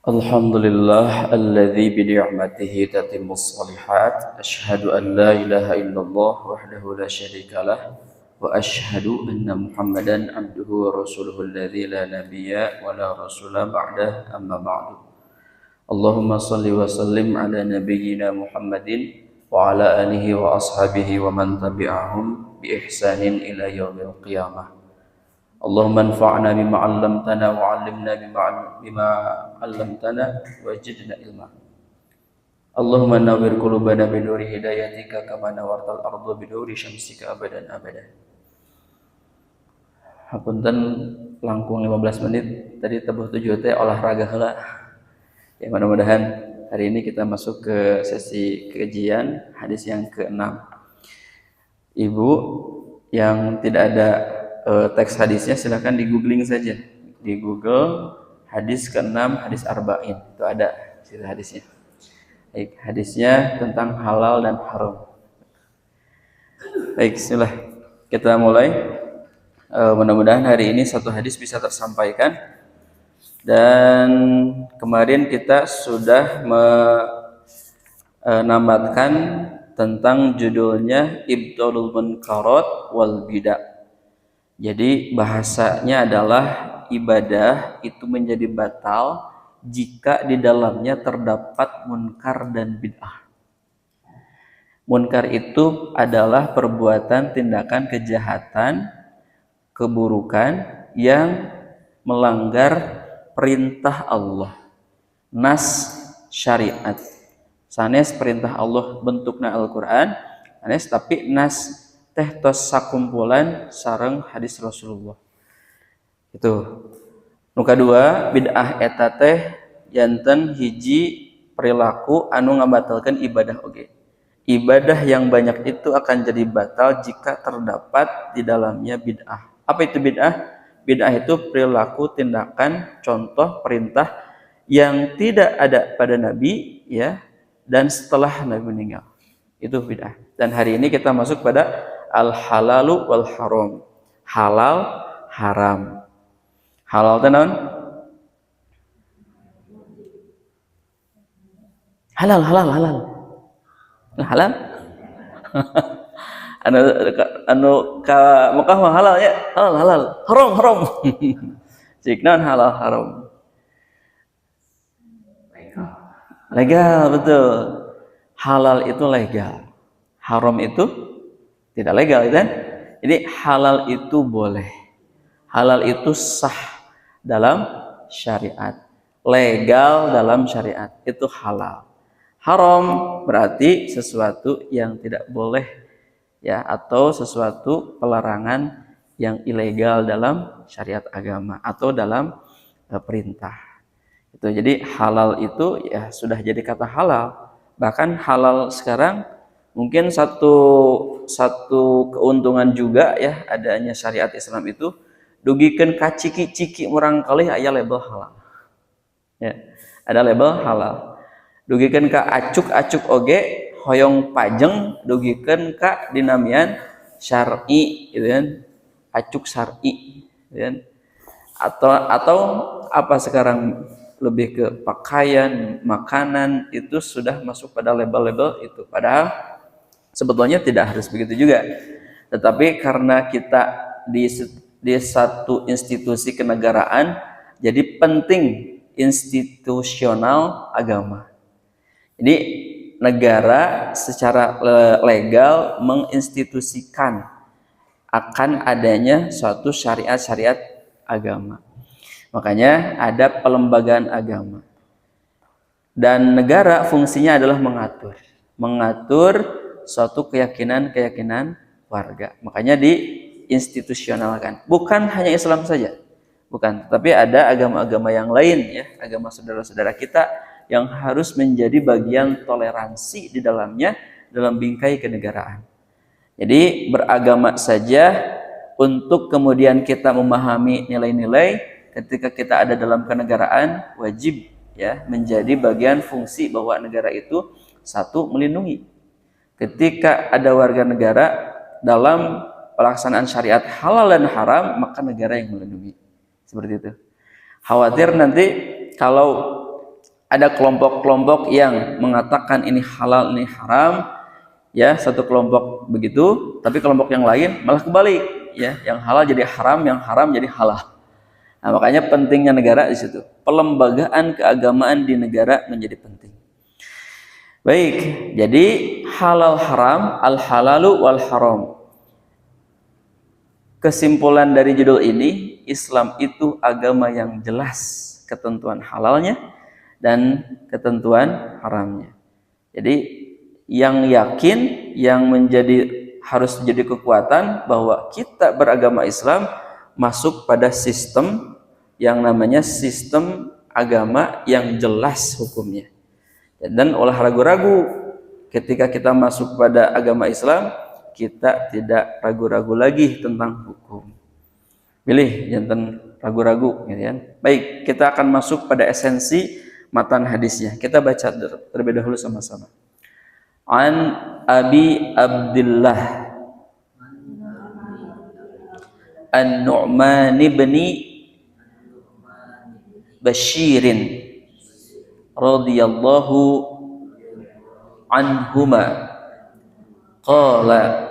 Alhamdulillah alladzi bi ni'matihi tatimmus shalihat asyhadu an la ilaha illallah wahdahu la syarikalah wa asyhadu anna Muhammadan abduhu wa rasuluhu alladzi la nabiyya wa la rasula ba'dah amma ba'du. Allahumma shalli wa sallim ala nabiyyina Muhammadin wa ala alihi wa ashabihi wa man tabi'ahum bi ihsanin ila yaumil qiyamah. Allahumma anfa'na bima 'allamtana wa 'allimna bima 'allamtana wa zidna ilma. Allahumma nawwir qulubana bi nuri hidayatika kama nawartal arda bi nuri syamsika abadan abadan. Hapunten langkung 15 menit tadi tebuh 7 teh olahraga heula. Ya mudah-mudahan hari ini kita masuk ke sesi kajian hadis yang ke-6. Ibu yang tidak ada teks hadisnya silahkan di googling saja, di Google hadis ke-6 hadis arba'in itu ada sila hadisnya. Baik, hadisnya tentang halal dan haram. Baik, bismillah kita mulai. Mudah-mudahan hari ini satu hadis bisa tersampaikan, dan kemarin kita sudah menambahkan tentang judulnya Ibtalul Munkarat wal Bidah. Jadi bahasanya adalah ibadah itu menjadi batal jika di dalamnya terdapat munkar dan bid'ah. Munkar itu adalah perbuatan, tindakan, kejahatan, keburukan yang melanggar perintah Allah, nas syariat. Sanes perintah Allah bentukna Al-Qur'an, sanes tapi nas teh tos sakumpulan sareng hadis Rasulullah. Itu. Nu kadua, bid'ah eta teh janten hiji perilaku anu ngabatalkeun ibadah oge. Ibadah yang banyak itu akan jadi batal jika terdapat di dalamnya bid'ah. Apa itu bid'ah? Bid'ah itu perilaku, tindakan, contoh, perintah yang tidak ada pada Nabi ya, dan setelah Nabi meninggal. Itu bid'ah. Dan hari ini kita masuk pada al-halalu wal haram. Halal, haram. Halal itu naon? Halal. Halal? anu ka Mekah mah halal ya? Halal. Haram. Cik naon halal haram? Legal, betul. Halal itu legal. Haram itu tidak legal, kan? Jadi halal itu boleh, halal itu sah dalam syariat, legal dalam syariat, itu halal. Haram berarti sesuatu yang tidak boleh ya, atau sesuatu pelarangan yang ilegal dalam syariat agama atau dalam perintah. Itu jadi halal itu ya sudah jadi kata halal. Bahkan halal sekarang mungkin satu keuntungan juga ya adanya syariat Islam itu dugikeun ka ciki-ciki murang kalih aya label halal. Ya, ada label halal. Dugikeun ka acuk-acuk oge hoyong pajeng dugikeun ka dinamian syar'i gitu kan. Acuk syar'i gitu kan. Atau apa sekarang lebih ke pakaian, makanan itu sudah masuk pada label-label itu. Padahal sebetulnya tidak harus begitu juga, tetapi karena kita di satu institusi kenegaraan, jadi penting institusional agama. Jadi negara secara legal menginstitusikan akan adanya suatu syariat agama. Makanya ada pelembagaan agama. Dan negara fungsinya adalah mengatur suatu keyakinan warga. Makanya diinstitusionalkan. Bukan hanya Islam saja. Bukan, tapi ada agama-agama yang lain ya, agama saudara-saudara kita yang harus menjadi bagian toleransi di dalamnya dalam bingkai kenegaraan. Jadi beragama saja untuk kemudian kita memahami nilai-nilai ketika kita ada dalam kenegaraan wajib ya menjadi bagian fungsi bahwa negara itu satu melindungi. Ketika ada warga negara dalam pelaksanaan syariat halal dan haram, maka negara yang melindungi. Seperti itu. Khawatir nanti kalau ada kelompok-kelompok yang mengatakan ini halal, ini haram, ya, satu kelompok begitu, tapi kelompok yang lain malah kebalik, ya, yang halal jadi haram, yang haram jadi halal. Nah, makanya pentingnya negara di situ. Pelembagaan keagamaan di negara menjadi penting. Baik, jadi halal haram, al halalu wal haram. Kesimpulan dari judul ini, Islam itu agama yang jelas ketentuan halalnya dan ketentuan haramnya. Jadi yang yakin, yang harus menjadi kekuatan bahwa kita beragama Islam masuk pada sistem yang namanya sistem agama yang jelas hukumnya. Dan olah ragu-ragu ketika kita masuk pada agama Islam, kita tidak ragu-ragu lagi tentang hukum. Pilih jangan ragu-ragu, gitu kan. Baik, kita akan masuk pada esensi matan hadisnya. Kita baca terlebih dahulu sama-sama. An Abi Abdullah An-Nu'man ibn Bashirin radhiyallahu anhuma qala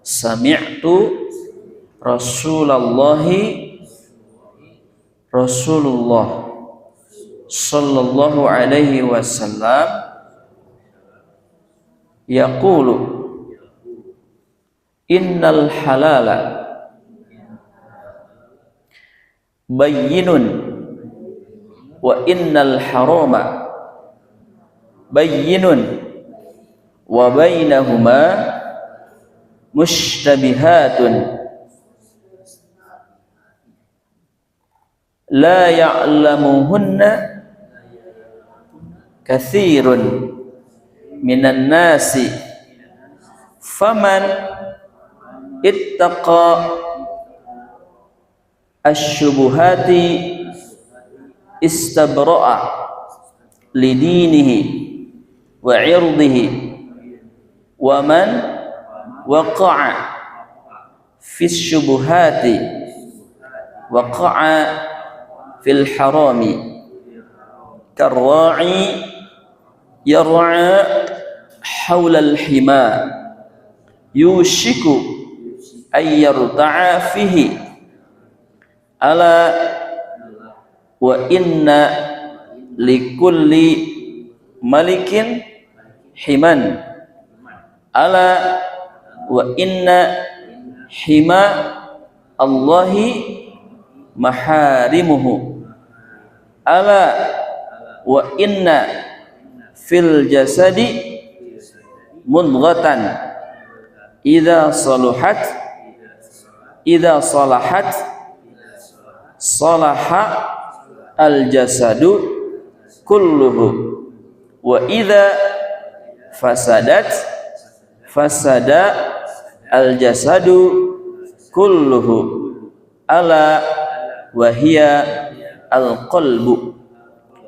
sami'tu Rasulullah sallallahu alaihi wasallam yaqulu innal halala bayyinun wa innal harama bayyinun wa bainahuma mushtabihatun la ya'lamuhunna katsirun minan nasi faman ittaqa asy-syubuhati istabra'a lidinihi wa 'irdihi wa man waqa'a fis syubuhati waqa'a fil harami karra'i yar'a hawla al-hima yushiku ay yarta'a fihi ala wa inna likulli malikin himan ala wa inna hima Allahi maharimuhu ala wa inna fil jasadi mudghatan idza salahat salaha al jasadu kulluhu wa idza fasadat fasada al jasadu kulluhu ala wa hiya al qalbu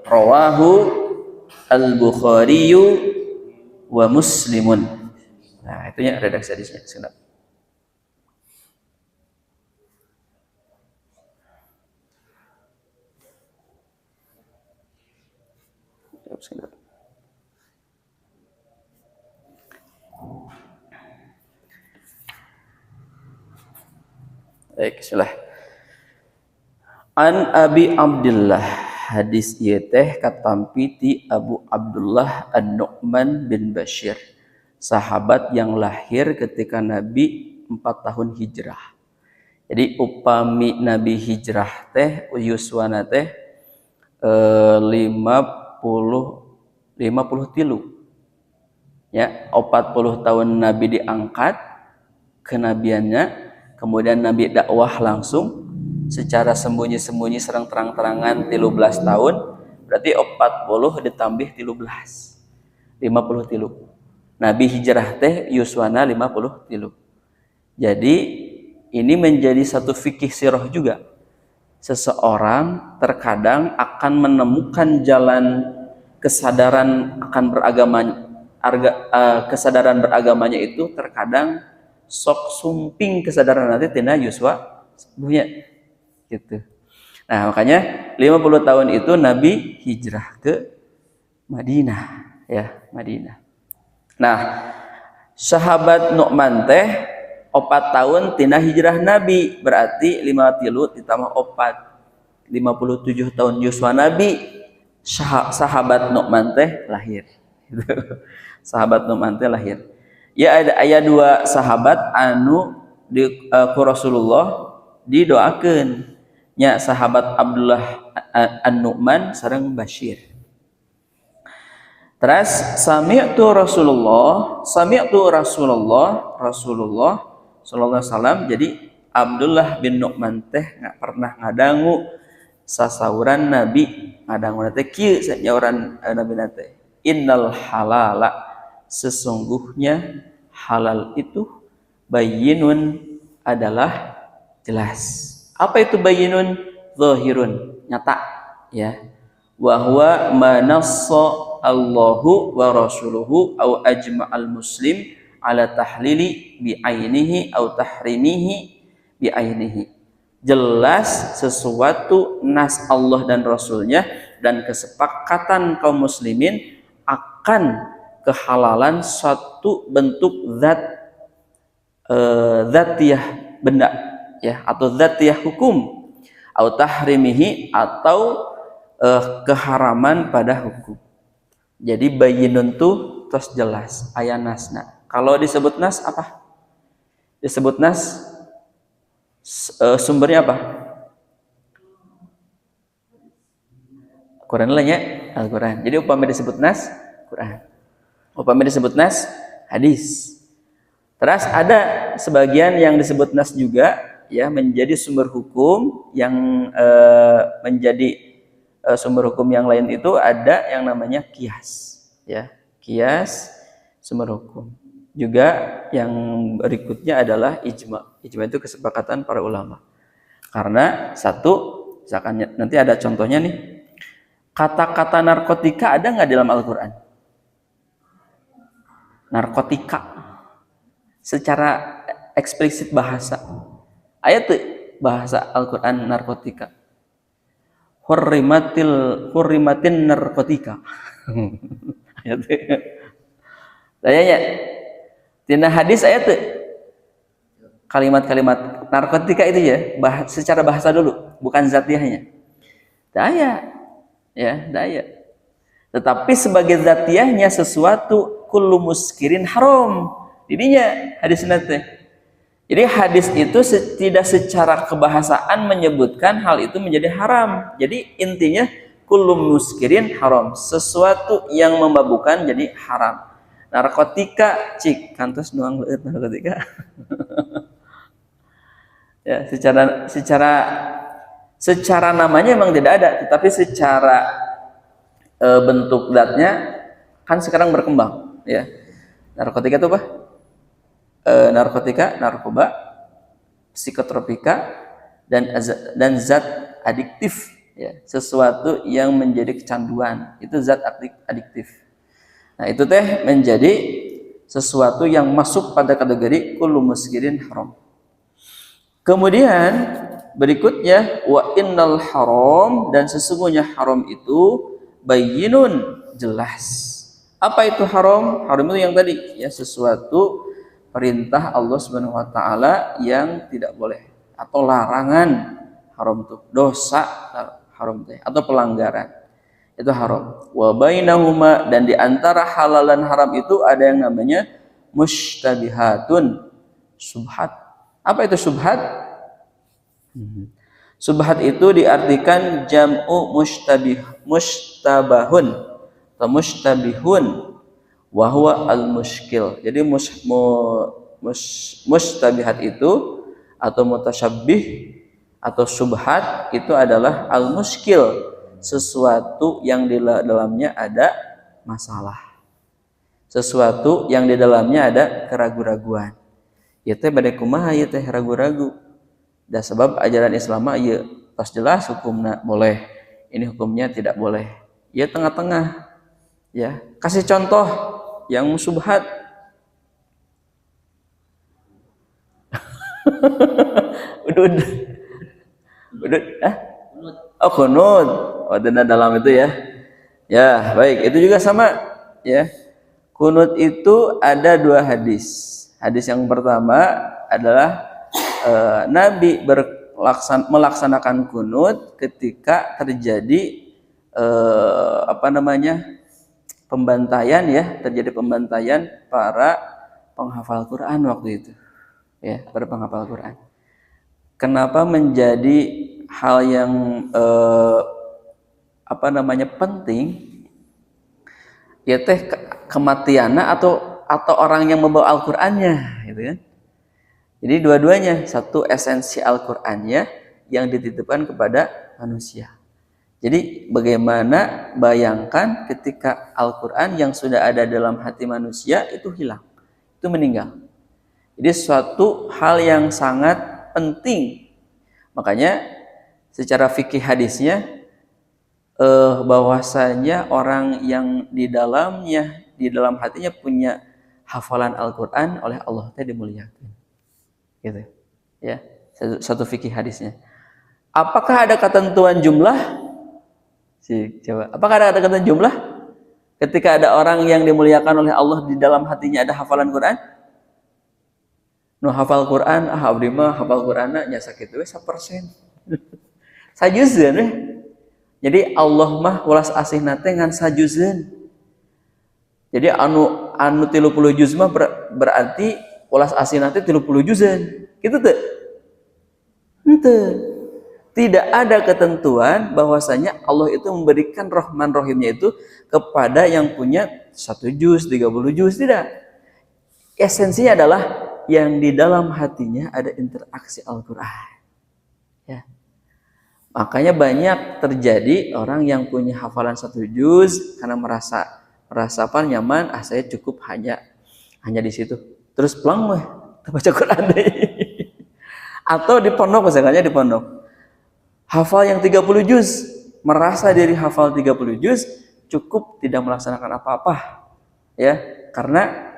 rawahu al Bukhari wa Muslimun. Nah, itu ya redaksi hadisnya. Sebentar. Baik, bismillah. An Abi Abdullah, hadis ieu teh katampi ti Abu Abdullah An-Nu'man bin Bashir, sahabat yang lahir ketika Nabi 4 tahun hijrah. Jadi upami Nabi hijrah teh yuswana teh 53 ya, 40 tahun Nabi diangkat kenabiannya, kemudian Nabi dakwah langsung secara sembunyi-sembunyi serang terang-terangan 13 tahun, berarti 40 ditambah 13 53. Nabi hijrah teh yuswana 53. Jadi ini menjadi satu fikih sirah juga. Seseorang terkadang akan menemukan jalan kesadaran akan kesadaran beragamanya itu terkadang sok sumping kesadaran nanti tina yuswa punya gitu. Nah, makanya 50 tahun itu Nabi hijrah ke Madinah, ya, Madinah. Nah, sahabat Nu'man teh 4 tahun tina hijrah Nabi, berarti 53 ditambah 4 57 tahun yuswa Nabi. Sahabat Nu'man teh lahir. Sahabat Nu'man teh lahir. Ya ada aya 2 sahabat anu ku Rasulullah didoakeun nya sahabat Abdullah An-Nu'man sareng Bashir. Terus sami'tu Rasulullah sallallahu alaihi wasallam. Jadi Abdullah bin Nu'man teh nggak pernah ngadangu sasauran Nabi, ngadangu teh kieu sanyauran Nabi teh, innal halala, sesungguhnya halal itu bayyinun, adalah jelas. Apa itu bayyinun? Zahirun, nyata, ya. Wa huwa manassa Allahu wa rasuluhu au ajma'al muslim ala tahlili bi ainihi au tahrimihi bi ainihi. Jelas sesuatu nas Allah dan Rasulnya dan kesepakatan kaum muslimin akan kehalalan suatu bentuk zatiyah benda, ya, atau zatiyah hukum, au tahrimihi, atau keharaman pada hukum. Jadi bayyinun tuh terus jelas aya nasna. Kalau disebut nas apa? Disebut nas sumbernya apa? Quran lah ya, Al-Quran. Jadi upama disebut nas Quran, upama disebut nas hadis. Terus ada sebagian yang disebut nas juga, ya, menjadi sumber hukum yang menjadi sumber hukum yang lain. Itu ada yang namanya kias, ya, kias sumber hukum. Juga yang berikutnya adalah ijma. Ijma itu kesepakatan para ulama. Karena satu, misalkan nanti ada contohnya nih, kata-kata narkotika ada nggak dalam Al-Quran? Narkotika secara eksplisit bahasa, ayat bahasa Al-Quran narkotika. Hurrimatin narkotika. Ayat tanya tina hadis ayat kalimat-kalimat narkotika itu, ya, secara bahasa dulu, bukan zatiahnya. Daya, ya, daya. Tetapi sebagai zatiahnya sesuatu kullu muskirin haram. Didinya hadis nate. Jadi hadis itu tidak secara kebahasaan menyebutkan hal itu menjadi haram. Jadi intinya kullu muskirin haram, sesuatu yang memabukkan jadi haram. Narkotika cik kantos nuang leuit narkotika. Ya, secara namanya memang tidak ada, tetapi secara bentuk zatnya kan sekarang berkembang, ya. Narkotika itu apa? Narkotika, narkoba, psikotropika, dan zat adiktif, ya, sesuatu yang menjadi kecanduan, itu zat adiktif. Nah, itu teh menjadi sesuatu yang masuk pada kategori kullu muskirin haram. Kemudian berikutnya wa innal haram, dan sesungguhnya haram itu bayyinun, jelas. Apa itu haram? Haram itu yang tadi, ya, sesuatu perintah Allah Subhanahu wa taala yang tidak boleh, atau larangan. Haram itu dosa, haram itu, atau pelanggaran, itu haram. Wa bainahuma, dan di antara halal dan haram itu ada yang namanya mushtabihatun, subhat. Apa itu subhat? Subhat itu diartikan jam'u mustabahun atau mustabihun, wa huwa al-mushkil. Jadi mustabihat itu atau mutasyabbih atau subhat itu adalah al-mushkil, sesuatu yang di dalamnya ada masalah, sesuatu yang di dalamnya ada keraguan-raguan. Ya teh bade kumaha ieu teh ragu-ragu. Da sebab ajaran Islam ieu pas jelas hukumna boleh, ini hukumnya tidak boleh. Ya tengah-tengah. Ya, kasih contoh yang subhat. Udud. Oh, kunut. Oh, dana dalam itu, ya. Ya, baik. Itu juga sama ya. Kunut itu ada 2 hadis. Hadis yang pertama adalah Nabi melaksanakan kunut ketika terjadi pembantaian ya, terjadi pembantaian para penghafal Quran waktu itu. Ya, para penghafal Quran. Kenapa menjadi hal yang penting? Ya teh kematiannya atau orang yang membawa Al-Qur'annya gitu kan. Jadi dua-duanya, satu esensi Al-Qur'annya yang dititipkan kepada manusia. Jadi bagaimana bayangkan ketika Al-Qur'an yang sudah ada dalam hati manusia itu hilang, itu meninggal. Jadi suatu hal yang sangat penting. Makanya secara fikih hadisnya bahwasanya orang yang di dalam hatinya punya hafalan Al-Qur'an oleh Allah teh dimuliakan. Gitu. Ya, satu fikih hadisnya. Apakah ada ketentuan jumlah? Coba. Apakah ada ketentuan jumlah? Ketika ada orang yang dimuliakan oleh Allah di dalam hatinya ada hafalan Quran? Nu hafal Quran, abdi mah hafal Qur'ana nya sakitu we 1%. Sajuzan we. Jadi Allah mah welas asihna teh ngan sajuzan. Jadi anu 30 juz mah berarti welas asihna teh 30 juzan. Gitu teh? Henteu. Tidak ada ketentuan bahwasanya Allah itu memberikan Rahman Rahimnya itu kepada yang punya 1 juz, 30 juz, tidak. Esensinya adalah yang di dalam hatinya ada interaksi Al-Qur'an. Ya. Makanya banyak terjadi orang yang punya hafalan 1 juz karena merasa nyaman, saya cukup hanya di situ. Terus pulang mah baca Quran deh. Atau di pondok misalnya di pondok. Hafal yang 30 juz, merasa diri hafal 30 juz cukup tidak melaksanakan apa-apa. Ya, karena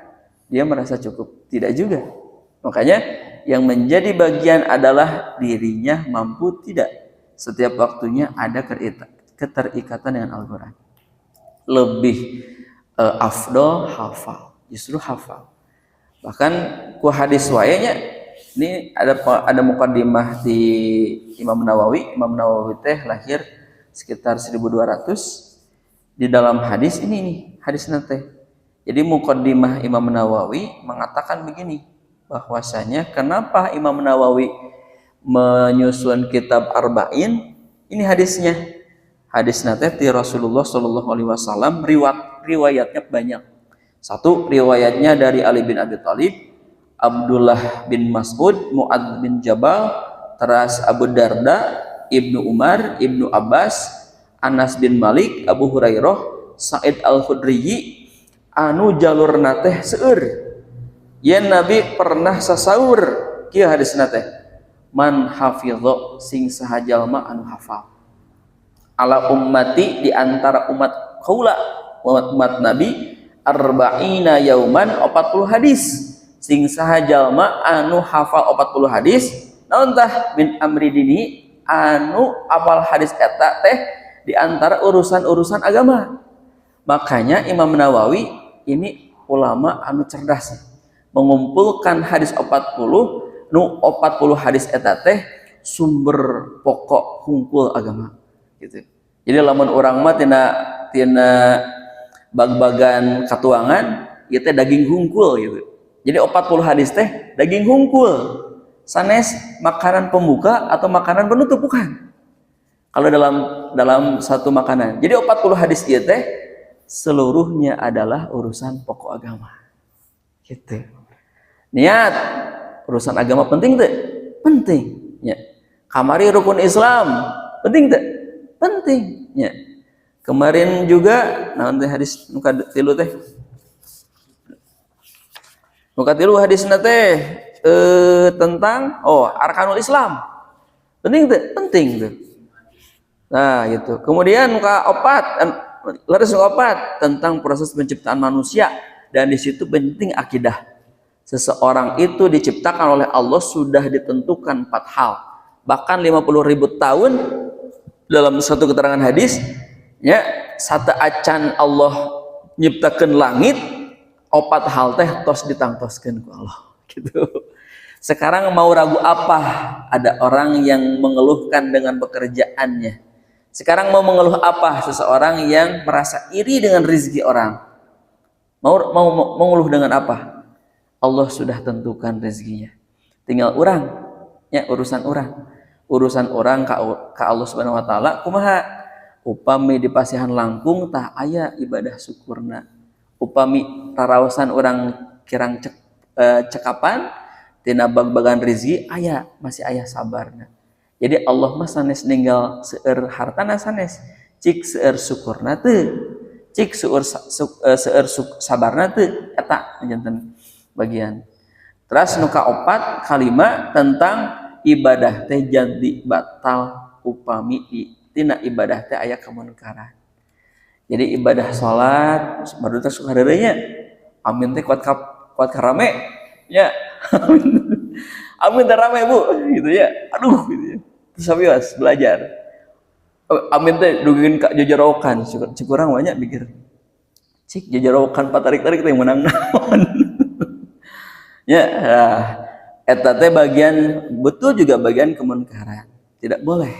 dia merasa cukup. Tidak juga. Makanya yang menjadi bagian adalah dirinya mampu tidak setiap waktunya ada keterikatan dengan Al-Quran. Lebih afdol hafal, justru hafal. Bahkan ku hadis wayanya ini ada muqaddimah di Imam Nawawi. Imam Nawawi teh lahir sekitar 1200. Di dalam hadis ini nih, hadis nanti. Jadi muqaddimah Imam Nawawi mengatakan begini, bahwasanya kenapa Imam Nawawi menyusun kitab Arba'in? Ini hadisnya. Hadis nanti di Rasulullah Shallallahu Alaihi Wasallam riwayatnya banyak. Satu riwayatnya dari Ali bin Abi Thalib, Abdullah bin Mas'ud, Mu'adz bin Jabal, teras Abu Darda, Ibnu Umar, Ibnu Abbas, Anas bin Malik, Abu Hurairah, Sa'id Al-Khudri, anu jalur nateh seueur. Yen Nabi pernah sasaur kieu hadis nateh. Man hafidho sing saha jalma anu hafal. Ala ummati di antara umat kaula, umat Nabi arba'ina yauman 40 hadis. Sing saha jalma anu hafal 40 hadis, naon tah min amri dini anu apal hadis eta teh di antara urusan-urusan agama. Makanya Imam Nawawi ini ulama anu cerdas, mengumpulkan hadis 40 hadis eta teh sumber pokok hungkul agama gitu. Jadi lamun urang mah tina bag-bagan katuangan ieu teh daging hungkul gitu. Jadi 40 hadis teh daging hungkul. Sanes makanan pembuka atau makanan penutup bukan. Kalau dalam satu makanan. Jadi 40 hadis ieu teh seluruhnya adalah urusan pokok agama. Gitu. Niat urusan agama penting tuh? Penting. Ya. Kamari rukun Islam penting tuh? Penting. Ya. Kemarin juga nanti hadis muka tilu teh. Muka tilu hadis teh tentang arkanul Islam. Penting tuh? Penting tuh. Nah, gitu. Kemudian muka opat tentang proses penciptaan manusia, dan di situ penting akidah. Seseorang itu diciptakan oleh Allah sudah ditentukan 4 hal. Bahkan 50.000 tahun dalam satu keterangan hadis, ya, satu acan Allah nyiptakeun langit, opat hal teh tos ditangtoskeun ku Allah gitu. Sekarang mau ragu apa? Ada orang yang mengeluhkan dengan pekerjaannya. Sekarang mau mengeluh apa? Seseorang yang merasa iri dengan rezeki orang. Mau mengeluh dengan apa? Allah sudah tentukan rezekinya. Tinggal orang, ya urusan orang. Urusan orang ka Allah Subhanahu wa taala kumaha? Upami di pasihan langkung tah aya ibadah syukurna. Upami raraosan orang kirang cekapan tina bag-bagan rezeki aya masih aya sabarna. Jadi Allah mah sanes ninggal seueur hartana sanes, cik seueur syukurna teu, cik seueur sabarna teu eta janten bagian. Terus nu kaopat kalima tentang ibadah teh jadi batal upami tina ibadah teh aya kemunkaran. Jadi ibadah salat baru teh suka deureunya. Amin teh kuat karame ya. Amin teh rame Bu gitu ya. Aduh gitu ya. Terus sabios belajar. Amin teh dugieun ka jajarokan cukurang banyak pikir. Cik jajarokan patarik-tarik teh menang naon. Ya, eta teh bagian betul juga bagian kemunkaran. Tidak boleh.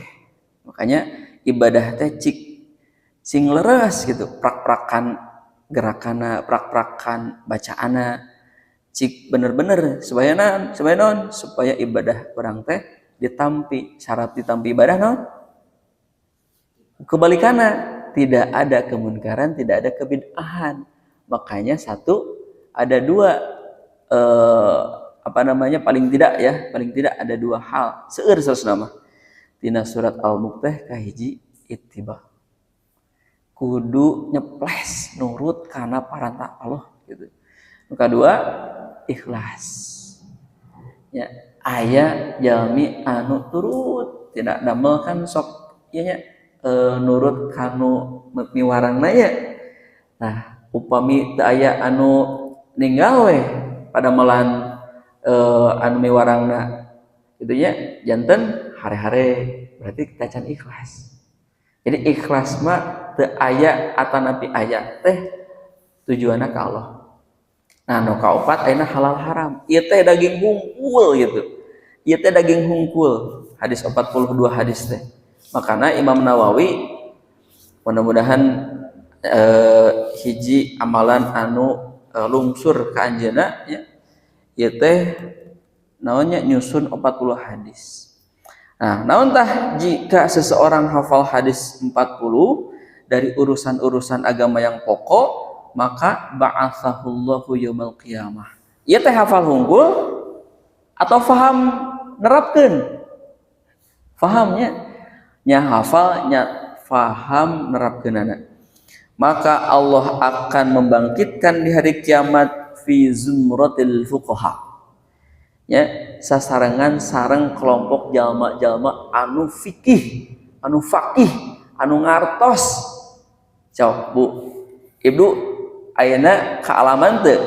Makanya ibadah teh cik sing leres gitu, prak-prakan gerakana, prak-prakan bacaana, cik bener-bener supaya non supaya ibadah orang teh ditampi. Syarat ditampi ibadah non kebalikannya tidak ada kemunkaran, tidak ada kebid'ahan. Makanya ada dua paling tidak ada dua hal seueur nama tina surat Al-Mulk teh kahiji ittiba, kudu nyeples nurut kana parantah Allah gitu. Nu kadua ikhlas. Ya, aya jalmi anu turut tidak damelkan sok ieu nya nurut kanu miwarangna ya. Nah, upami teu aya anu ninggal we pada melan anu miwarangna gitu ya, janten hare-hare berarti kita can ikhlas. Jadi ikhlas mah teu aya atanapi aya teh tujuanna ka Allah. Nah, nu kaopat ayeuna halal haram. Ieu teh daging hungkul gitu. Ieu teh daging hungkul. Hadis 42 hadis teh. Makana Imam Nawawi mudah-mudahan hiji amalan anu lungsur ka anjeunna ya. Ieu teh naonnya nyusun 40 hadis. Nah, naon tah jika seseorang hafal hadis 40 dari urusan-urusan agama yang pokok, maka ba'atsahullahu yaumal qiyamah. Ieu teh hafal hungkul atau faham nerapkeun? Fahamnya nya hafal nya faham nerapkeunana. Maka Allah akan membangkitkan di hari kiamat fi zumratil fuqaha. Ya, sasarengan sareng kelompok jalma-jalma anu fikih, anu faqih, anu ngartos. Cok Bu, Ibu ayeuna kaalaman teu?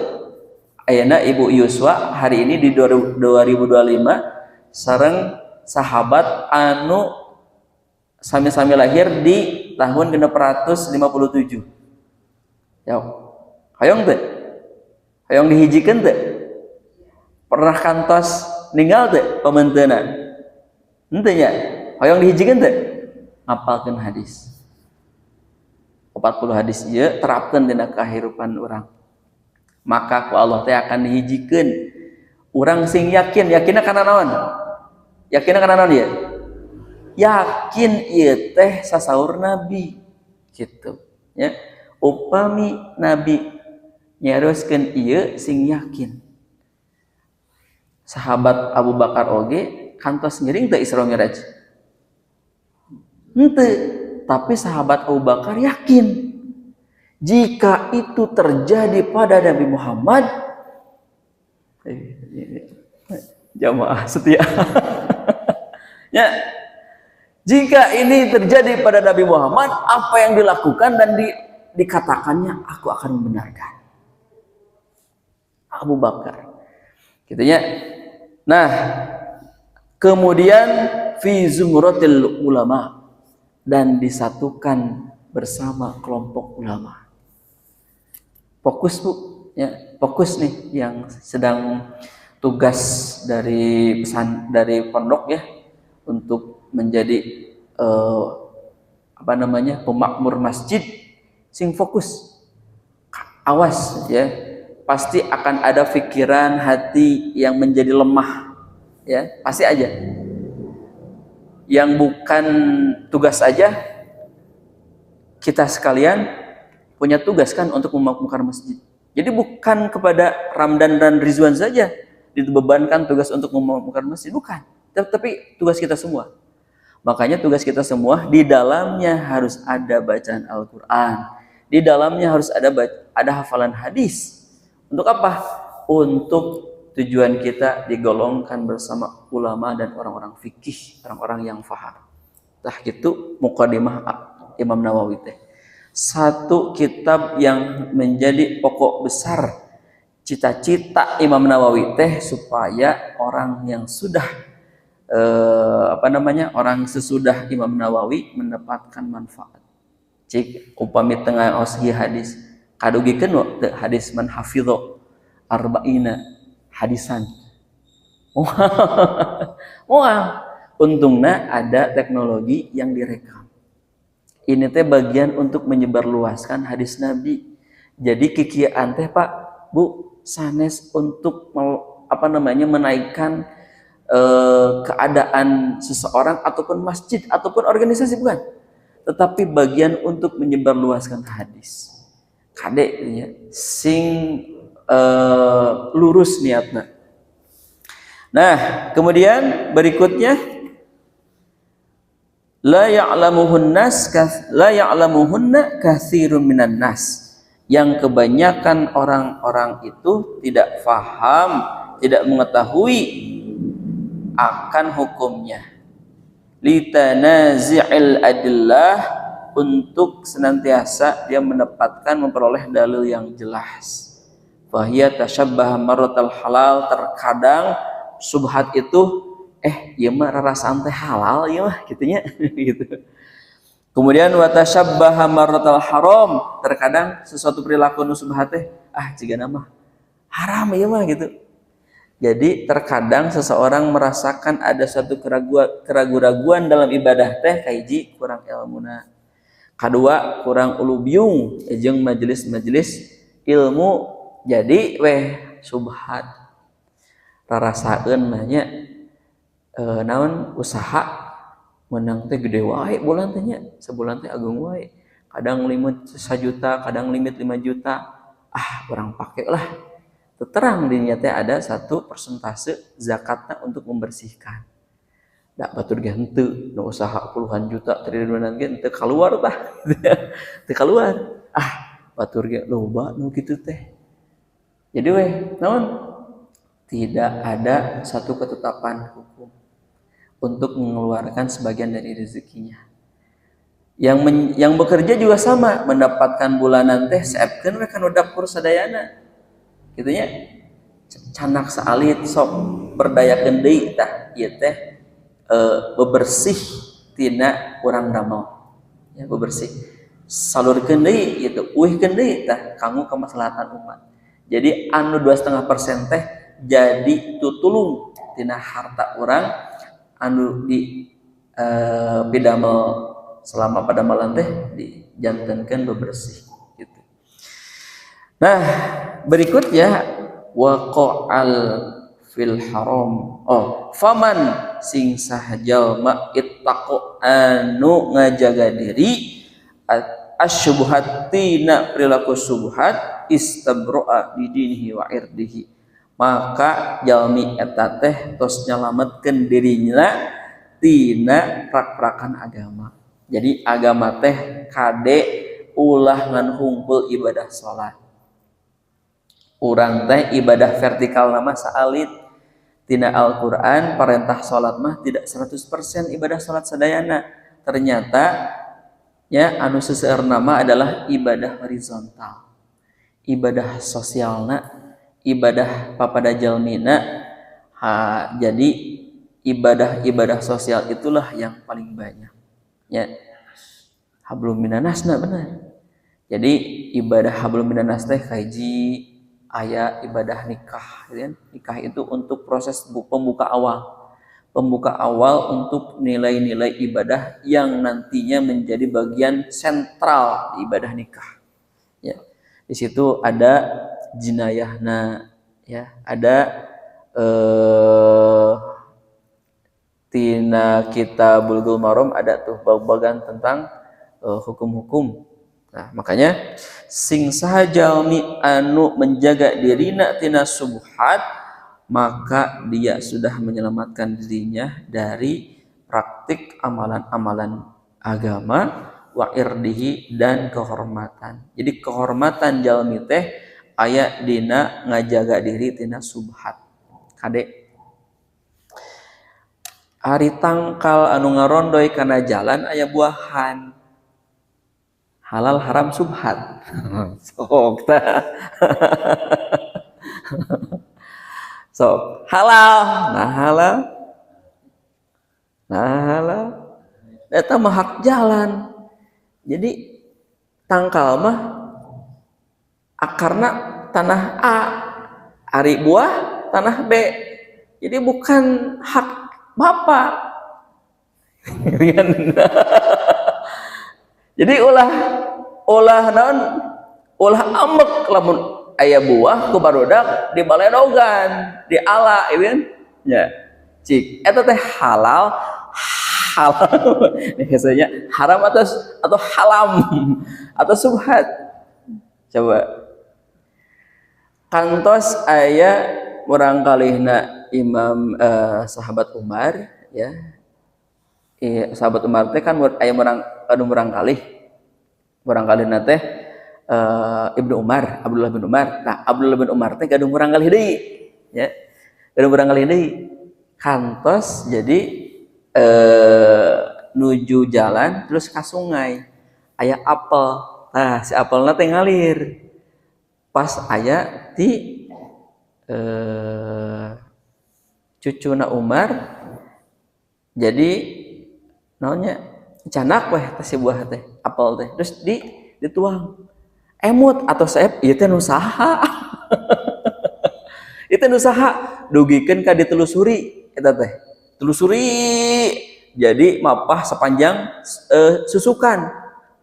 Ayeuna Ibu Yuswa hari ini di 2025 sareng sahabat anu sami-sami lahir di tahun 657. Ya. Hayong teu? Hayong dihijikeun teu? Pernah kantos ninggal teu pamenteuna? Henteu nya. Hayong dihijikeun teu? Ngapalkeun hadis. 40 hadis ieu terapkeun dina kahirupan urang. Maka ku Allah teh akan dihijikeun urang sing yakinna kana naon? Yakinna kana naon ieu? Yakin ieu teh sasaur nabi gitu ya. Upami nabi nyaroskeun ieu sing yakin. Sahabat Abu Bakar oge kantos ngiring teu Isra Mi'raj? Henteu, tapi sahabat Abu Bakar yakin jika itu terjadi pada Nabi Muhammad, jamaah setia. Ya, jika ini terjadi pada Nabi Muhammad, apa yang dilakukan dan dikatakannya, aku akan membenarkan. Abu Bakar, gitu ya. Nah, kemudian fi zumratil ulama, dan disatukan bersama kelompok ulama. Fokus Bu, ya, fokus nih yang sedang tugas dari pondok ya untuk menjadi pemakmur masjid, sing fokus. Awas ya, pasti akan ada pikiran hati yang menjadi lemah ya, pasti aja. Yang bukan tugas aja, kita sekalian punya tugas kan untuk memakmurkan masjid. Jadi bukan kepada Ramdan dan Rizwan saja dibebankan tugas untuk memakmurkan masjid, bukan. Tapi tugas kita semua. Makanya tugas kita semua di dalamnya harus ada bacaan Al-Quran, di dalamnya harus ada hafalan hadis. Untuk apa? Untuk tujuan kita digolongkan bersama ulama dan orang-orang fikih, orang-orang yang faham. Tah gitu mukadimah Imam Nawawi teh. Satu kitab yang menjadi pokok besar cita-cita Imam Nawawi teh supaya orang yang sudah orang sesudah Imam Nawawi mendapatkan manfaat. Cik upami tengah oshi hadis kadugikeun teu hadis man hafidho arba'ina hadisan. Wah, untungnya ada teknologi yang direkam. Ini teh bagian untuk menyebarluaskan hadis Nabi. Jadi kikieuan teh Pak, Bu, sanes untuk menaikkan keadaan seseorang ataupun masjid ataupun organisasi, bukan. Tetapi bagian untuk menyebarluaskan hadis. Kade ya, sing lurus niatna. Nah, kemudian berikutnya la ya'lamuhunna katsirun minan nas, yang kebanyakan orang-orang itu tidak faham, tidak mengetahui akan hukumnya. Litanazi'il adillah, untuk senantiasa dia memperoleh dalil yang jelas. Fahiya tashabbaha marratal halal, terkadang subhat itu ieu mah rarasaan teh halal ieu mah gitunya gitu. Kemudian wa tashabbaha marratal haram, terkadang sesuatu perilaku nu subhat teh cigana mah haram ieu mah gitu. Jadi terkadang seseorang merasakan ada suatu keraguan dalam ibadah teh kahiji kurang ilmuna, kadua kurang ulubiung jeung majelis-majelis ilmu, jadi subhat rarasaeun mah nya naon usaha menang teh gede wae bulan teh nya, sebulan teh agung wae, kadang limit 1 juta, kadang limit 5 juta, kurang pake lah. Terang dirinya teh ada satu persentase zakatnya untuk membersihkan. Da batur ge henteu, nu usaha puluhan juta triliunan ge teu kaluar tah. Teu kaluar. Batur ge loba nu kitu teh. Jadi naon? Tidak ada satu ketetapan hukum untuk mengeluarkan sebagian dari rezekinya. Yang bekerja juga sama, mendapatkan bulanan teh saepkeun we kana dapur sadayana. Gitu nya. Canak saalit sok berdayakeun deui tah ieu teh bebersih tina urang damel. Ya, bebersih. Salurkeun deui ieu teh uihkeun deui tah kanggo kamaslahatan umat. Jadi anu 2,5% teh jadi tutulung tina harta urang anu di bidamel selama pada malam teh dijantenkeun bebersih gitu. Nah, berikutnya waqa'al fil haram. Faman sing saha jalma ittaqo anu ngajaga diri asyubhat tina perilaku subhat istabro'a di dinihi wa irdihi, maka jalmi eta teh tos nyalametkeun dirinya tina prak-prakan agama. Jadi agama teh kade ulah ngan hungkul ibadah salat. Urang teh ibadah vertikal nama saalit tina Al-Qur'an, perintah salat mah tidak 100% ibadah salat sadayana. Ternyata ya anu seseueur nama adalah ibadah horizontal. Ibadah sosialna, ibadah papada jalmina. Jadi ibadah-ibadah sosial itulah yang paling banyak. Ya. hablum minanasna benar. Jadi ibadah hablum minanas teh kaiji aya ibadah nikah, gitu kan? Nikah itu untuk proses pembuka awal. Pembuka awal untuk nilai-nilai ibadah yang nantinya menjadi bagian sentral di ibadah nikah. Ya. Di situ ada jinayahna, ya, ada tina kita Bulughul Maram ada tuh bagian tentang hukum-hukum. Nah, makanya sing saha jalmi anu menjaga dirina tina subhat, maka dia sudah menyelamatkan dirinya dari praktik amalan-amalan agama wa irdihi dan kehormatan. Jadi kehormatan jalmi teh aya dina ngajaga diri tina subhat. Kade ari tangkal anu ngarondoy kana jalan aya buahan. Halal haram subhat. Sok tah. Sok halal, nah halal. Nah halal. Eta mah hak jalan. Jadi tangkal mah akarna tanah A, ari buah tanah B. Jadi bukan hak bapak. Jadi ulah naon ulah ambek lamun aya buah ku barudak dibaledogan diala ieu kan nya cik eta teh halal biasanya haram atau halam atau subhat. Coba kantos aya urang kalihna Imam sahabat Umar, ya. Sahabat Umar teh kan aya urang kalih teh Ibnu Umar, Abdullah bin Umar. Nah, Abdullah bin Umar teh gadung urang kalih deui, ya. Gadung urang kalih deui. Kantos jadi nuju jalan terus ka sungai. Aya apel. Nah, si apelna teh ngalir. Pas aya di cucuna Umar jadi naonnya canak weh teh si buah teh apel teh terus dituang emut atau saeb ieu teh nu saha itu nu saha dugikeun ka ditelusuri eta teh telusuri jadi mapah sepanjang susukan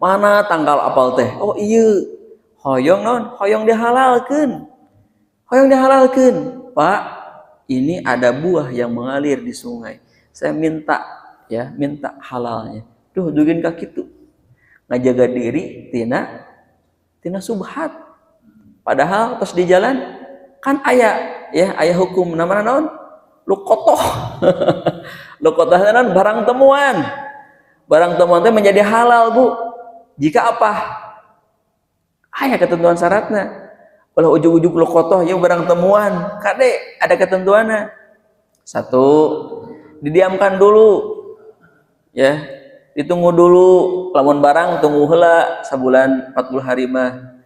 mana tanggal apel teh oh ieu hoyong naon hoyong dihalalkeun Pak ini ada buah yang mengalir di sungai saya minta halalnya tuh dugin ka kitu ngajaga diri tina subhat padahal terus di jalan kan aya hukum namanya naon luqotoh luqotoh naon barang temuan teh menjadi halal Bu jika apa aya ketentuan syaratna kalau ujug-ujug luqotoh ya barang temuan kade ada ketentuannya satu didiamkan dulu ya ditunggu dulu lamun barang tunggu heula sabulan 40 hari mah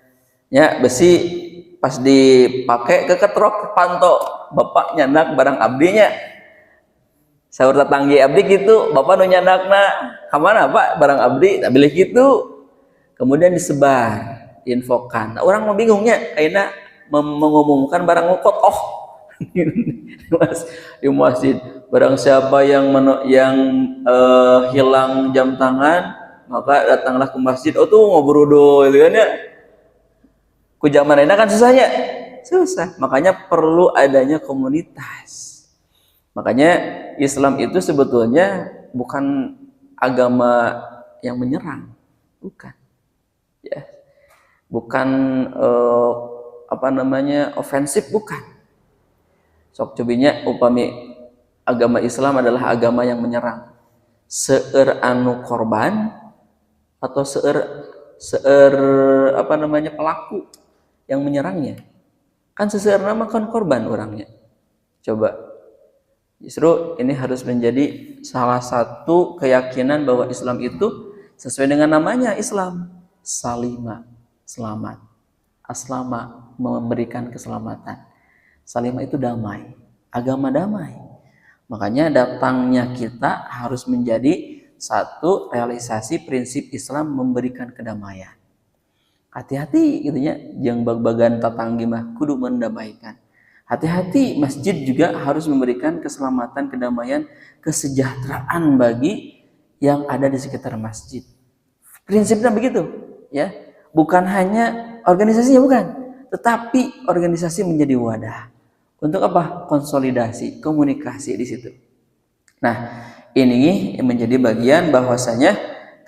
nya besi pas dipake keketrok panto bapak nyandak barang abdinya saur tetanggi abdi gitu bapak nu nyandakna ka mana Pak barang abdi tak bilih gitu kemudian disebar diinfokan nah, orang mau bingungnya ayeuna mengumumkan barang luqotoh di masjid barang siapa yang hilang jam tangan maka datanglah ke masjid oh tuh ngobrodo gitu kan ya ku zaman ini kan susah makanya perlu adanya komunitas makanya Islam itu sebetulnya bukan agama yang menyerang bukan ya bukan ofensif bukan sok cobinya upami agama Islam adalah agama yang menyerang seueur anu korban atau seueur pelaku yang menyerangnya kan seseueur nama kan korban orangnya coba justru ini harus menjadi salah satu keyakinan bahwa Islam itu sesuai dengan namanya Islam salima selamat aslama memberikan keselamatan Salimah itu damai, agama damai. Makanya datangnya kita harus menjadi satu realisasi prinsip Islam memberikan kedamaian. Hati-hati gitu ya, jeung bag-bagan tatanggi mah kudu mendamaikan. Hati-hati, masjid juga harus memberikan keselamatan, kedamaian, kesejahteraan bagi yang ada di sekitar masjid. Prinsipnya begitu, ya. Bukan hanya organisasinya bukan, tetapi organisasi menjadi wadah. Untuk apa? Konsolidasi, komunikasi di situ. Nah, ini menjadi bagian bahwasanya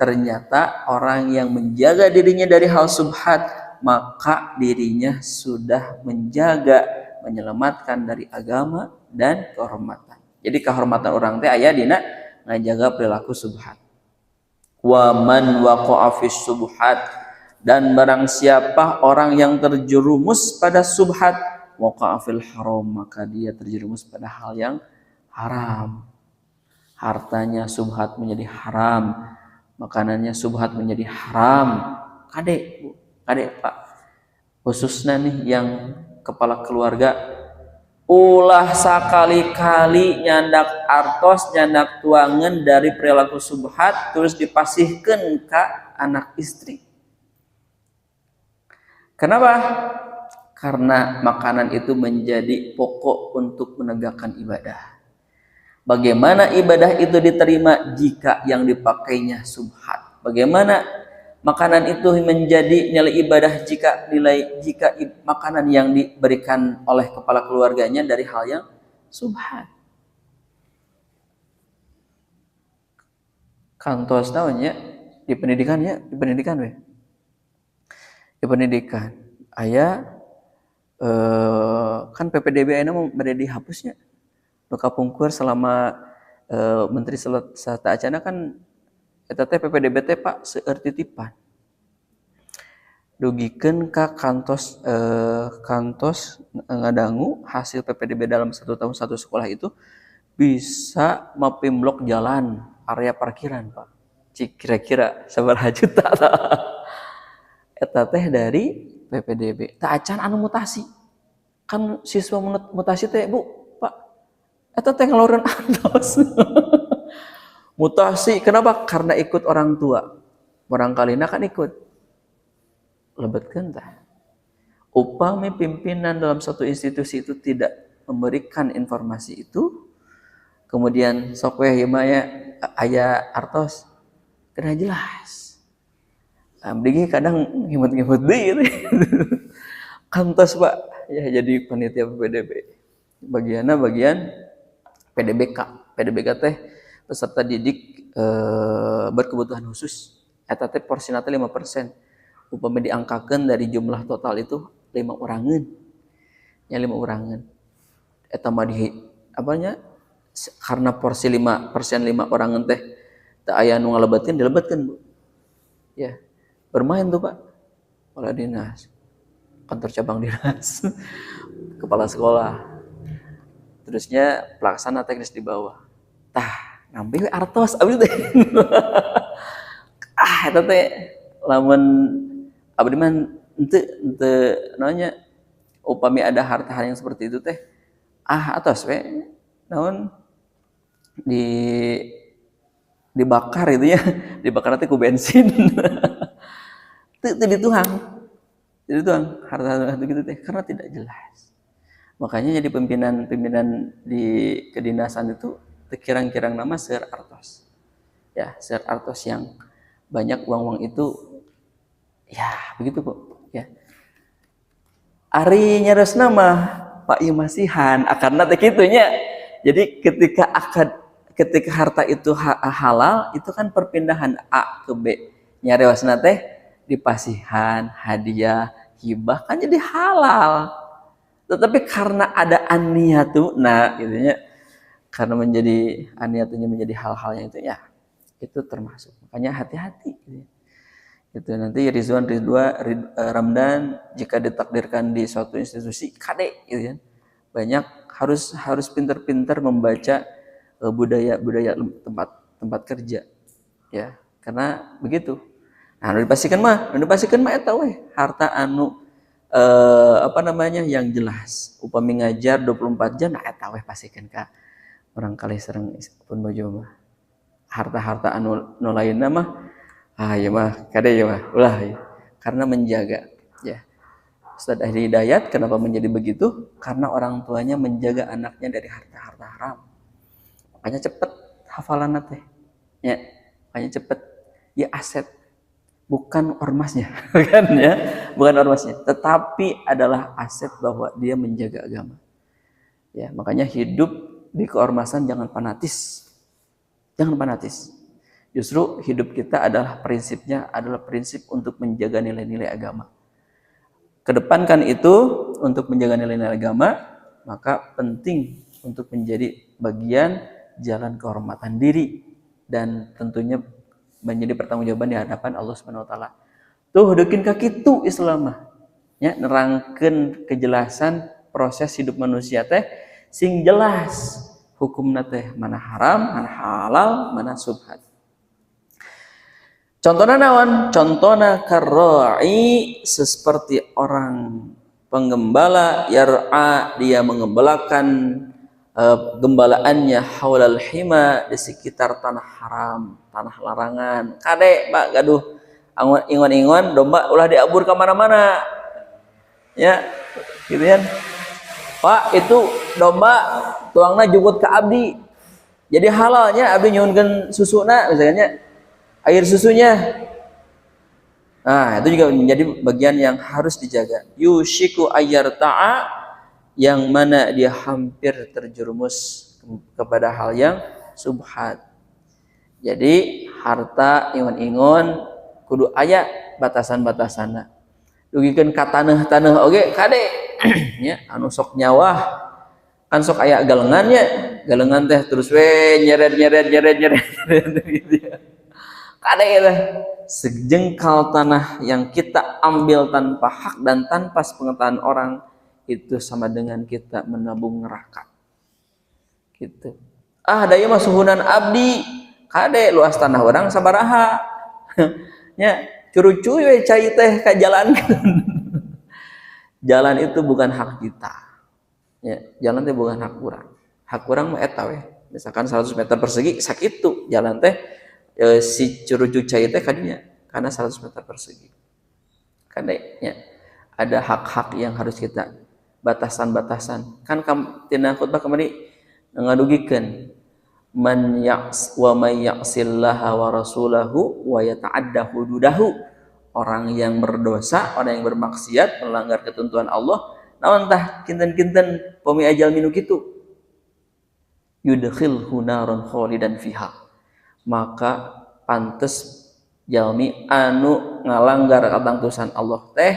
ternyata orang yang menjaga dirinya dari hal subhat, maka dirinya sudah menjaga, menyelamatkan dari agama dan kehormatan. Jadi kehormatan orang teh aya dina ngajaga perilaku subhat. Wa man waqa'a fis subhat, dan barang siapa orang yang terjerumus pada subhat, waqa'a fil haram, maka dia terjerumus pada hal yang haram. Hartanya subhat menjadi haram, makanannya subhat menjadi haram. Kade Pak, khususnya nih yang kepala keluarga, ulah sakali-kali nyandak artos, nyandak tuangan dari perilaku subhat terus dipasihkan ke anak istri. Kenapa? Karena makanan itu menjadi pokok untuk menegakkan ibadah. Bagaimana ibadah itu diterima jika yang dipakainya subhat? Bagaimana makanan itu menjadi nilai ibadah jika makanan yang diberikan oleh kepala keluarganya dari hal yang subhat? Kantos tahunnya di pendidikan aya kan PPDB aya mau bade dihapusnya nu kapungkur selama Menteri Sata Acana kan eta teh PPDB teh Pak seueur titipan dugikeun ka kantos ngadangu hasil PPDB dalam 1 tahun 1 sekolah itu bisa mapimblok jalan area parkiran Pak. Cik kira-kira sabaraha juta eta teh dari PPDB. Tak acan anu mutasi. Kan siswa mutasi teh Bu, Pak. Eta teh ngeluarin antos. Mutasi kenapa? Karena ikut orang tua. Barangkalina kan ikut. Lebetkeun tah. Upami pimpinan dalam suatu institusi itu tidak memberikan informasi itu, kemudian sok we ieu mah aya artos kena jelas. Abdi kadang ngimut-ngimut deui kantos Pak ya jadi panitia PPDB. Bagian PDBK. PDBK teh peserta didik berkebutuhan khusus. Eta teh porsina teh 5%. Upami diangkakeun dari jumlah total itu 5 orangan. Ya 5 orangan. Eta mah karena porsi 5% 5 orangan teh teu aya nu ngalebetkeun dilebetkeun Bu. Ya. Bermain tuh Pak, kepala dinas, kantor cabang dinas, kepala sekolah, terusnya pelaksana teknis di bawah. Tah, ngambil artos, abis teh, itu teh, lamun abdi man ente namanya, upami ada harta hal yang seperti itu teh, atos we, namun dibakar itu ya, dibakar nanti ku bensin. Itu dituang harta gitu teh karena tidak jelas. Makanya jadi pimpinan di kedinasan itu kirang-kirang nama seueur artos. Ya, seueur artos yang banyak uang-uang itu ya begitu Bu ya. Ari nyaros nama Pak ieu masihan akarna teh kitu nya. Jadi ketika harta itu halal itu kan perpindahan A ke B. Nyareosna teh dipasihan, hadiah, hibah kan jadi halal. Tetapi karena ada aniatuna gitu ya. Karena menjadi aniatunya menjadi hal-hal yang itu ya itu termasuk. Makanya hati-hati gitu. Itu nanti Ridwan Ramdan jika ditakdirkan di suatu institusi kade gitu ya. Banyak harus pintar-pintar membaca budaya tempat kerja. Ya, karena begitu. Nah, dipastikan mah eta we harta anu yang jelas. Upami ngajar 24 jam nah eta we pasikeun ka orang kali sareng pun bojo mah. harta-harta anu lainna mah ya mah kade ya mah ulah ya. Karena menjaga ya. Ustaz Ahli Hidayat kenapa menjadi begitu? Karena orang tuanya menjaga anaknya dari harta-harta haram. Makanya cepet hafalan teh. Ya, makanya cepet ya aset bukan ormasnya kan ya, bukan ormasnya, tetapi adalah aset bahwa dia menjaga agama. Ya, makanya hidup di keormasan jangan fanatis. Jangan fanatis. Justru hidup kita adalah prinsipnya adalah prinsip untuk menjaga nilai-nilai agama. Kedepankan itu untuk menjaga nilai-nilai agama, maka penting untuk menjadi bagian jalan kehormatan diri dan tentunya menjadi pertanggungjawaban di hadapan Allah Subhanahu wa taala. Tuh deukeun ka kitu Islam mah. Ya, nerangkeun kejelasan proses hidup manusia teh sing jelas hukumna teh mana haram, mana halal, mana subhat. Contohna naon? Contohna karra'i seperti orang penggembala yar'a dia mengembalakan gembalaannya haulal hima di sekitar tanah haram, tanah larangan. Kade Pak gaduh ingon-ingon domba ulah diabur ke mana-mana. Ya, gitu kan. Pak itu domba tuangna jugut ke abdi. Jadi halalnya abdi nyuhunkeun susuna misalnya air susunya. Nah, itu juga menjadi bagian yang harus dijaga. Yushiku ayyarta'a yang mana dia hampir terjerumus kepada hal yang subhat. Jadi harta ingon-ingon kudu aya batasan-batasanna. Dugikeun ka taneuh-taneuh oge kade nya anu sok nyawah kan sok aya galengannya, galengan teh terus we nyeret gitu ya. Kade teh sejengkal tanah yang kita ambil tanpa hak dan tanpa sepengetahuan orang itu sama dengan kita menabung neraka. Gitu. Da ieu mah suhunan abdi, kade luas tanah orang sabaraha. Nya curucuy we cai teh ka jalan. Jalan itu bukan hak kita. Ya, jalan teh bukan hak urang. Hak urang mah eta we. Misalkan 100 meter persegi sakitu jalan teh si curucuy cai teh ka dinya karena 100 meter persegi. Kade nya ada hak-hak yang harus kita batasan-batasan. Kan tina khutbah kemarin ngadugikeun man ya's wa may ya'sillaha wa rasulahu wa yata'adda hududahu. Orang yang berdosa, orang yang bermaksiat, melanggar ketentuan Allah, naon tah kinten-kinten pami ajal minu kitu. Yudkhilhu naron khalidan fiha. Maka pantes jalmi anu ngalanggar katangtusan Allah teh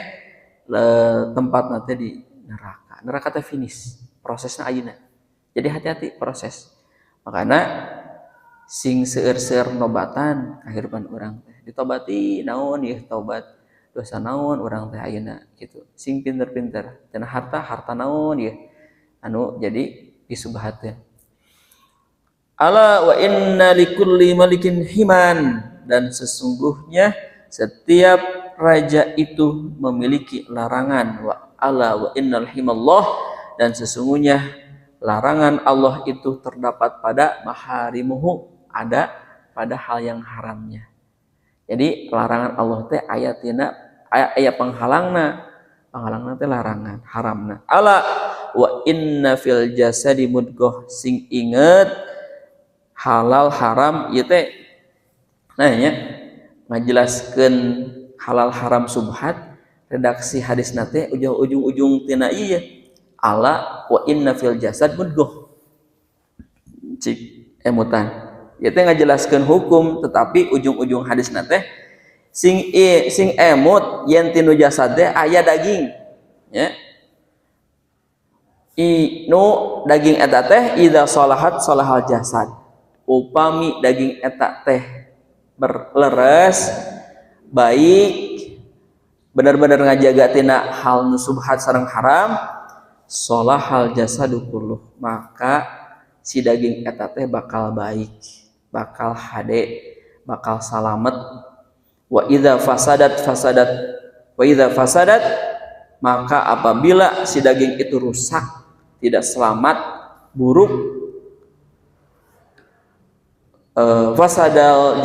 tempatna teh di neraka. Neraka teh finish, prosesna ayeuna. Jadi hati-hati proses. Makanya sing seueur-seueur nobatan kahirupan urang teh ditobati naon ieu tobat dosa naon urang teh ayeuna kitu. Sing pinter-pinter cenah harta naon ieu anu jadi disubhatkeun. Ala wa inna likulli malikin himan dan sesungguhnya setiap raja itu memiliki larangan wa ala wa innal himallah dan sesungguhnya larangan Allah itu terdapat pada maharimuhu ada pada hal yang haramnya. Jadi larangan Allah teh ayatina aya panghalangna teh larangan haramna. Ala wa inna fil jasadi mudghah sing inget halal haram ieu teh nah nya ngajelaskeun halal haram subhat redaksi hadisna teh ujung-ujung tina ieu ala wa inna fil jasad mudghah cik emutan ieu teh ngajelaskeun hukum tetapi ujung-ujung hadisna teh sing emut yen tinu jasad teh aya daging ya nu daging eta teh idza salahat salahal jasad upami daging eta teh berleres baik benar-benar ngajaga tina hal nu subhat sareng haram salahal jasadu kulluh maka si daging eta teh bakal baik bakal hade bakal salamet wa idza fasadat maka apabila si daging itu rusak tidak selamat buruk fasadal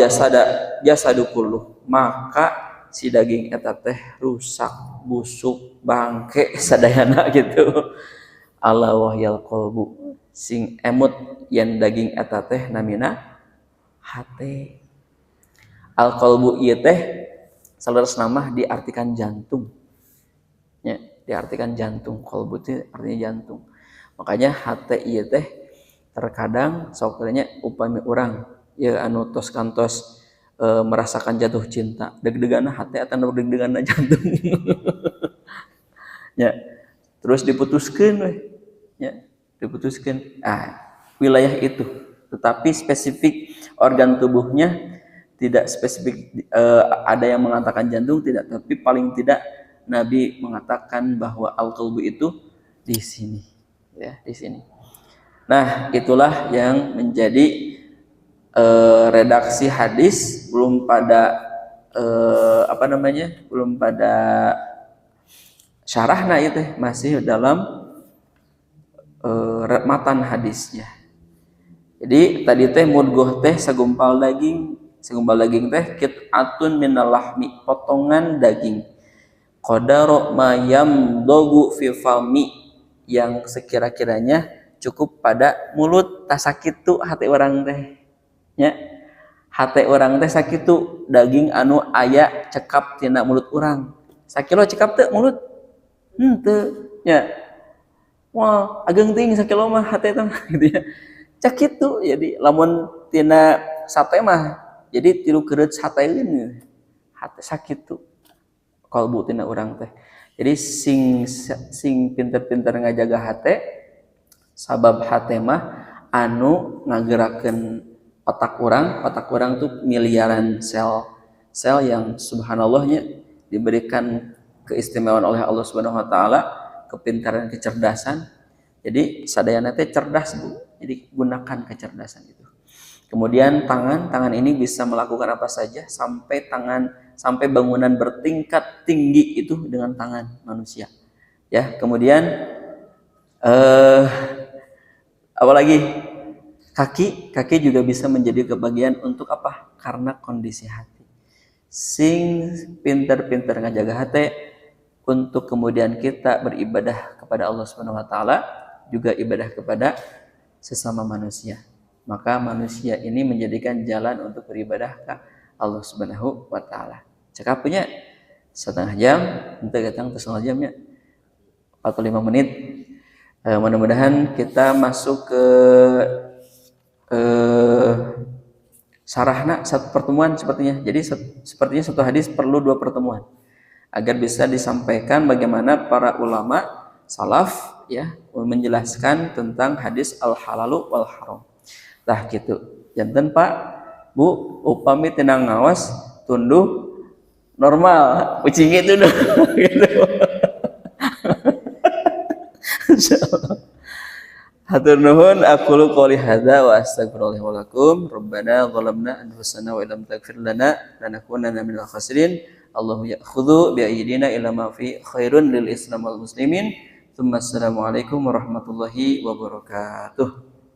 jasadu kulluh, maka si daging eta teh rusak, busuk, bangke sadayana gitu. Ala wahyal qalbu, sing emut yen daging eta teh namina hate. Al qalbu ieu teh saleres nama diartikan jantung. Ya, diartikan jantung. Qalbu itu artinya jantung. Makanya hate ieu teh terkadang saukurnya upami urang ya anu tos kantos merasakan jatuh cinta, deg-deganna hate atau deg-deganna jantung. Ya, terus diputuskan we. Ya, diputuskan. Wilayah itu, tetapi spesifik organ tubuhnya tidak spesifik. Ada yang mengatakan jantung tidak, tapi paling tidak Nabi mengatakan bahwa al-qalbu itu di sini, ya, di sini. Nah, itulah yang menjadi redaksi hadis, belum pada belum pada syarahna itu masih dalam matan hadisnya. Jadi tadi teh mudghah teh segumpal daging teh qit'atun minal lahmi, potongan daging. Qadara mayam dogu fi fami, yang sekira-kiranya cukup pada mulut. Tak sakitu hati orang teh nya, hati orang teh sakitu daging anu aya cekap tina mulut orang. Sakilo cekap teh mulut henteu nya. Wah, ageng ting sakilo mah hati teh gitu ya. Cak kitu, jadi lamun tina sate mah jadi tilu kereut sateun hate sakitu kalbu tina urang teh. Jadi sing pinter-pinter ngajaga hate, sabab hate mah anu ngagerakeun otak urang tuh miliaran sel yang subhanallahnya diberikan keistimewaan oleh Allah Subhanahu wa taala, kepintaran, kecerdasan. Jadi sadayana teh cerdas, Bu. Jadi gunakan kecerdasan itu. Kemudian tangan ini bisa melakukan apa saja, sampai bangunan bertingkat tinggi itu dengan tangan manusia. Ya, kemudian apalagi kaki juga bisa menjadi kebagian untuk apa? Karena kondisi hati. Sing pinter-pinter ngajaga hati untuk kemudian kita beribadah kepada Allah Subhanahu wa taala, juga ibadah kepada sesama manusia. Maka manusia ini menjadikan jalan untuk beribadah ke Allah Subhanahu wa taala. Cekap punya setengah jam, untuk datang ke setengah jamnya 45 menit. Mudah-mudahan kita masuk ke sarahna satu pertemuan sepertinya. Jadi sepertinya satu hadis perlu 2 pertemuan agar bisa disampaikan bagaimana para ulama salaf ya menjelaskan tentang hadis al-halalu wal haram. Tah gitu. Janten Pak, Bu, upami tenang ngawas tunduh normal, ucing itu dong. Gitu. Hatur nuhun, aqulu qouli hadza wa astaghfirullahi wa lakum. Rabbana zalamna anfusana wa illam taghfir lana lanakunanna minal khasirin. Allahu ya'khudhu bi aydina ila ma fi khairun lil Islam wal muslimin. Assalamualaikum warahmatullahi wabarakatuh.